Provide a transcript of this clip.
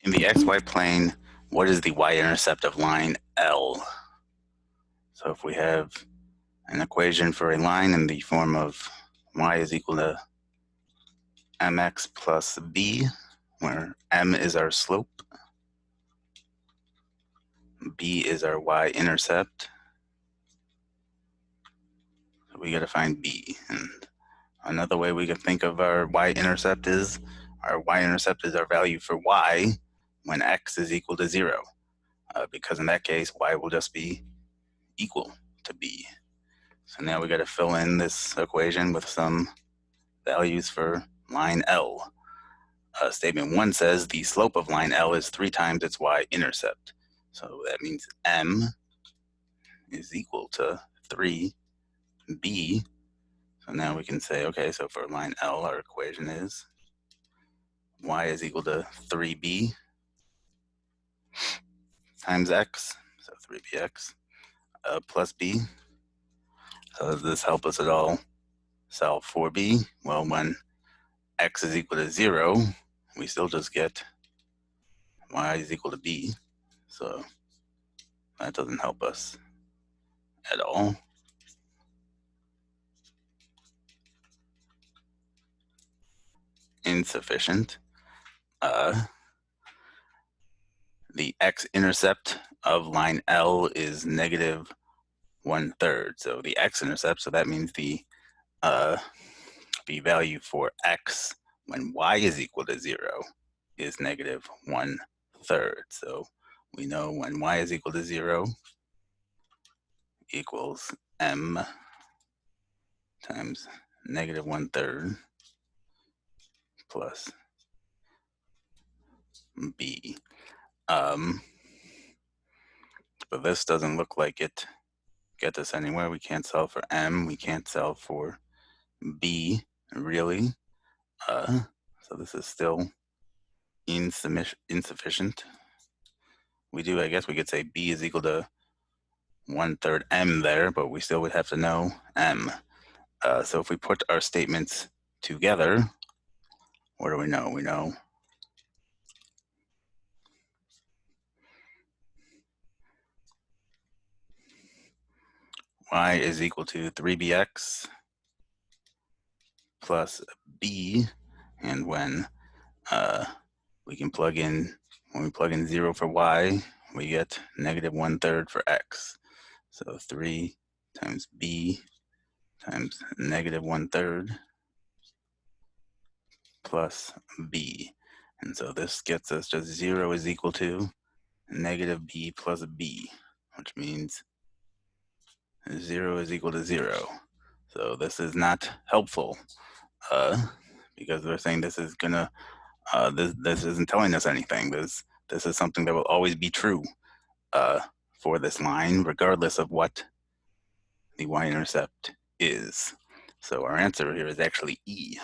In the xy plane, what is the y-intercept of line L? So if we have an equation for a line in the form of y is equal to mx plus b, where m is our slope, b is our y-intercept, so we got to find b. And another way we could think of our y-intercept is our value for y when x is equal to 0, because in that case, y will just be equal to b. So now we got to fill in this equation with some values for line L. Statement 1 says the slope of line L is 3 times its y-intercept. So that means m is equal to 3b. So now we can say, okay, so for line L, our equation is y is equal to 3b times x, so 3bx, plus b. So does this help us at all solve for b? Well, when x is equal to 0, we still just get y is equal to b. So that doesn't help us at all. Insufficient. The x-intercept of line L is negative 1/3. So the x-intercept, so that means the value for x when y is equal to 0 is negative 1/3. So we know when y is equal to 0 equals m times negative 1/3 plus b. But this doesn't look like it gets us anywhere. We can't solve for m. We can't solve for b, really. So this is still insufficient. We do, I guess we could say b is equal to 1/3 m there, but we still would have to know m. So if we put our statements together, what do we know? We know y is equal to 3bx plus b, and when we can plug in, when we plug in 0 for y, we get negative 1/3 for x. So 3 times b times negative 1/3 plus b. And so this gets us just 0 is equal to negative b plus b, which means 0 is equal to 0. So this is not helpful because we're saying this is gonna, this isn't telling us anything. This is something that will always be true for this line, regardless of what the y-intercept is. So our answer here is actually E.